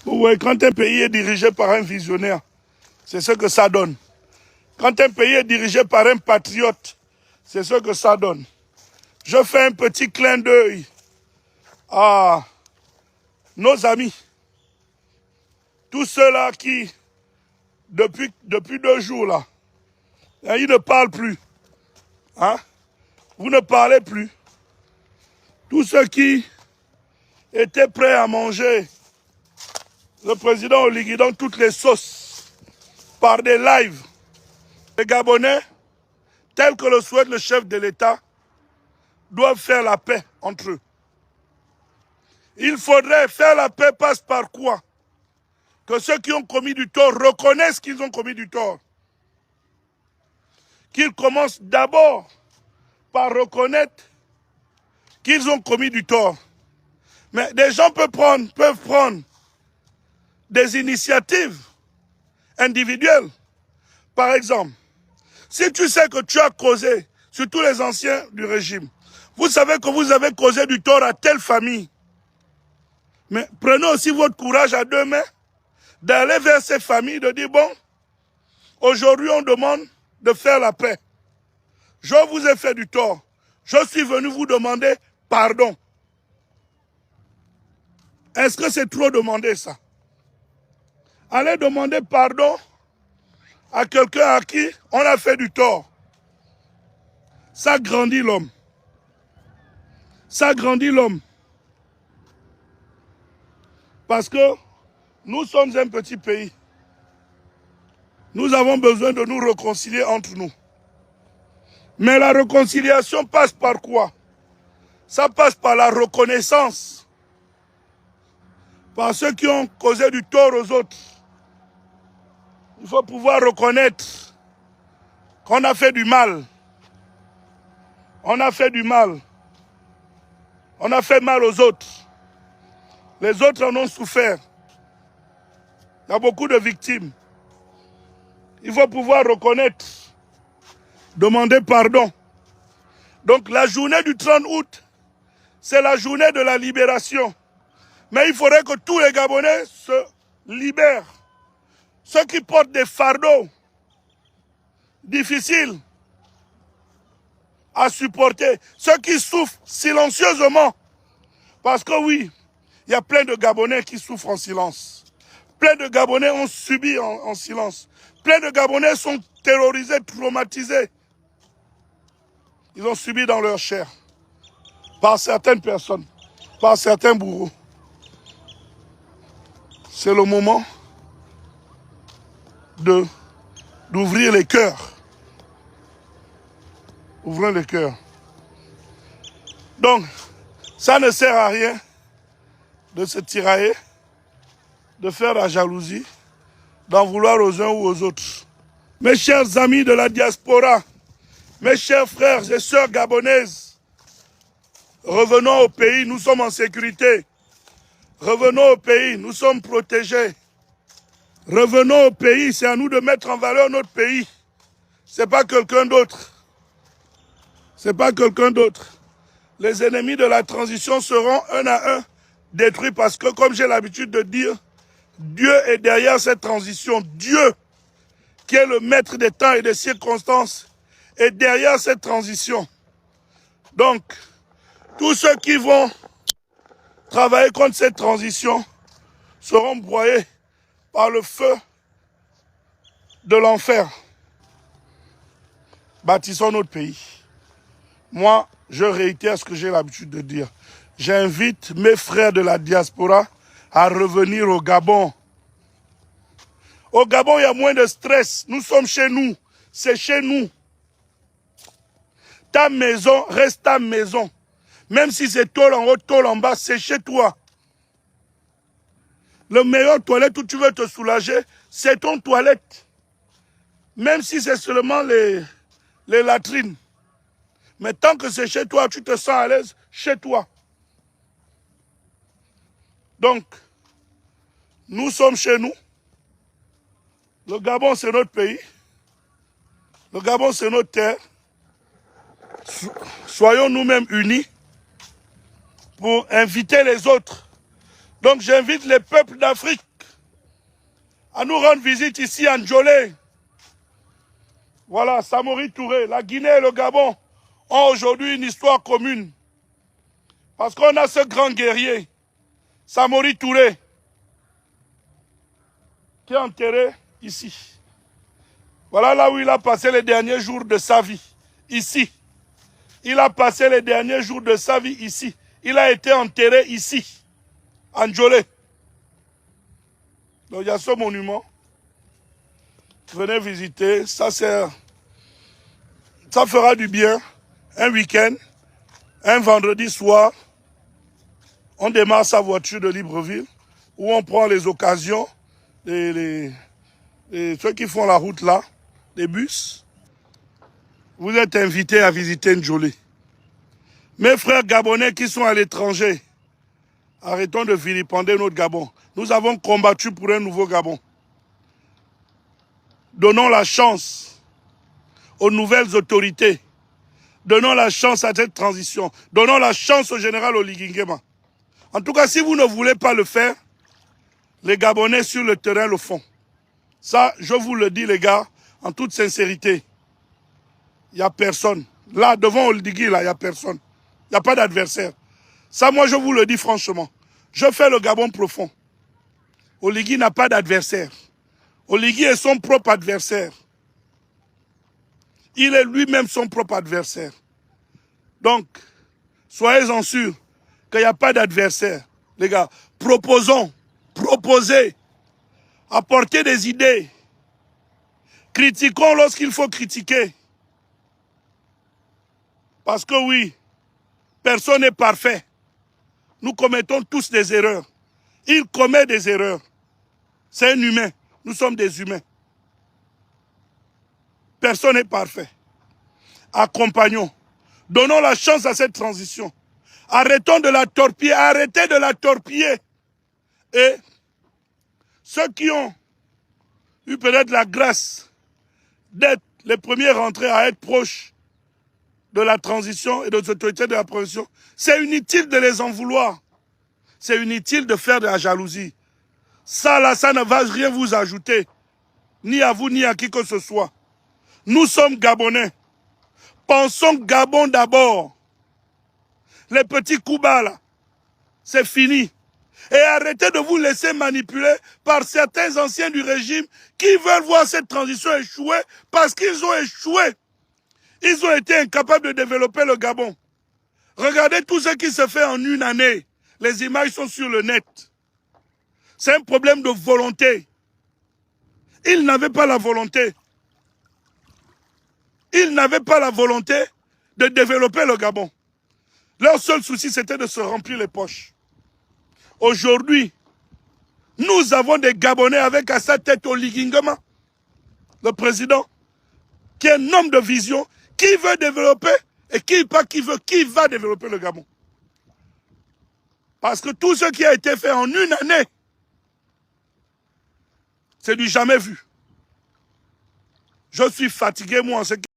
Vous voyez, quand un pays est dirigé par un visionnaire, c'est ce que ça donne. Quand un pays est dirigé par un patriote, c'est ce que ça donne. Je fais un petit clin d'œil à nos amis. Tous ceux-là qui, depuis 2 jours, là, ils ne parlent plus. Hein? Vous ne parlez plus. Tous ceux qui étaient prêts à manger le président Oligui dans toutes les sauces, par des lives, les Gabonais, tels que le souhaite le chef de l'État, doivent faire la paix entre eux. Il faudrait faire la paix passe par quoi? Que ceux qui ont commis du tort reconnaissent qu'ils ont commis du tort. Qu'ils commencent d'abord par reconnaître qu'ils ont commis du tort. Mais des gens peuvent prendre des initiatives individuelles. Par exemple, si tu sais que tu as causé, surtout les anciens du régime, vous savez que vous avez causé du tort à telle famille. Mais prenez aussi votre courage à 2 mains d'aller vers ces familles, de dire, bon, aujourd'hui on demande de faire la paix. Je vous ai fait du tort. Je suis venu vous demander pardon. Est-ce que c'est trop demander ça? Allez demander pardon à quelqu'un à qui on a fait du tort. Ça grandit l'homme. Ça grandit l'homme. Parce que nous sommes un petit pays. Nous avons besoin de nous réconcilier entre nous. Mais la réconciliation passe par quoi? Ça passe par la reconnaissance. Par ceux qui ont causé du tort aux autres. Il faut pouvoir reconnaître qu'on a fait du mal. On a fait du mal. On a fait mal aux autres. Les autres en ont souffert. Il y a beaucoup de victimes. Il faut pouvoir reconnaître, demander pardon. Donc la journée du 30 août, c'est la journée de la libération. Mais il faudrait que tous les Gabonais se libèrent. Ceux qui portent des fardeaux difficiles à supporter, ceux qui souffrent silencieusement. Parce que oui, il y a plein de Gabonais qui souffrent en silence. Plein de Gabonais ont subi en silence. Plein de Gabonais sont terrorisés, traumatisés. Ils ont subi dans leur chair. Par certaines personnes, par certains bourreaux. C'est le moment d'ouvrir les cœurs. Ouvrir les cœurs. Donc, ça ne sert à rien de se tirailler, de faire la jalousie, d'en vouloir aux uns ou aux autres. Mes chers amis de la diaspora, mes chers frères et sœurs gabonaises, revenons au pays, nous sommes en sécurité. Revenons au pays, nous sommes protégés. Revenons au pays, c'est à nous de mettre en valeur notre pays. C'est pas quelqu'un d'autre. C'est pas quelqu'un d'autre. Les ennemis de la transition seront un à un détruits parce que, comme j'ai l'habitude de dire, Dieu est derrière cette transition. Dieu, qui est le maître des temps et des circonstances, est derrière cette transition. Donc, tous ceux qui vont travailler contre cette transition seront broyés par le feu de l'enfer. Bâtissons notre pays. Moi, je réitère ce que j'ai l'habitude de dire. J'invite mes frères de la diaspora à revenir au Gabon. Au Gabon, il y a moins de stress. Nous sommes chez nous. C'est chez nous. Ta maison reste ta maison. Même si c'est tôle en haut, tôle en bas, c'est chez toi. Le meilleur toilette où tu veux te soulager, c'est ton toilette. Même si c'est seulement les latrines. Mais tant que c'est chez toi, tu te sens à l'aise chez toi. Donc, nous sommes chez nous. Le Gabon, c'est notre pays. Le Gabon, c'est notre terre. Soyons nous-mêmes unis pour inviter les autres. Donc, j'invite les peuples d'Afrique à nous rendre visite ici à Ndjolé. Voilà, Samori Touré. La Guinée et le Gabon ont aujourd'hui une histoire commune. Parce qu'on a ce grand guerrier, Samori Touré, qui est enterré ici. Voilà là où il a passé les derniers jours de sa vie. Ici. Il a passé les derniers jours de sa vie ici. Il a été enterré ici, à Ndjolé. Donc il y a ce monument. Venez visiter. Ça fera du bien. Un week-end, un vendredi soir, on démarre sa voiture de Libreville, où on prend les occasions, ceux qui font la route là, les bus. Vous êtes invités à visiter Ndjolé. Mes frères gabonais qui sont à l'étranger, arrêtons de vilipender notre Gabon. Nous avons combattu pour un nouveau Gabon. Donnons la chance aux nouvelles autorités. Donnons la chance à cette transition. Donnons la chance au général Oligui Nguema. En tout cas, si vous ne voulez pas le faire, les Gabonais sur le terrain le font. Ça, je vous le dis, les gars, en toute sincérité. Il n'y a personne. Là, devant Oligui, là, il n'y a personne. Il n'y a pas d'adversaire. Ça, moi, je vous le dis franchement. Je fais le Gabon profond. Oligui n'a pas d'adversaire. Oligui est son propre adversaire. Il est lui-même son propre adversaire. Donc, soyez-en sûrs qu'il n'y a pas d'adversaire. Les gars, proposez, apportez des idées. Critiquons lorsqu'il faut critiquer. Parce que oui, personne n'est parfait. Nous commettons tous des erreurs. Il commet des erreurs. C'est un humain. Nous sommes des humains. Personne n'est parfait. Accompagnons. Donnons la chance à cette transition. Arrêtons de la torpiller. Arrêtez de la torpiller. Et ceux qui ont eu peut-être la grâce d'être les premiers rentrés à être proches de la transition et des autorités de la transition, c'est inutile de les en vouloir. C'est inutile de faire de la jalousie. Ça, là, ça ne va rien vous ajouter. Ni à vous, ni à qui que ce soit. Nous sommes Gabonais. Pensons Gabon d'abord. Les petits coups bas, là, c'est fini. Et arrêtez de vous laisser manipuler par certains anciens du régime qui veulent voir cette transition échouer parce qu'ils ont échoué. Ils ont été incapables de développer le Gabon. Regardez tout ce qui se fait en une année. Les images sont sur le net. C'est un problème de volonté. Ils n'avaient pas la volonté. Ils n'avaient pas la volonté de développer le Gabon. Leur seul souci, c'était de se remplir les poches. Aujourd'hui, nous avons des Gabonais avec à sa tête Oligui Nguema, le président, qui est un homme de vision, qui veut développer et qui va développer le Gabon. Parce que tout ce qui a été fait en une année, c'est du jamais vu. Je suis fatigué, moi, en ce qui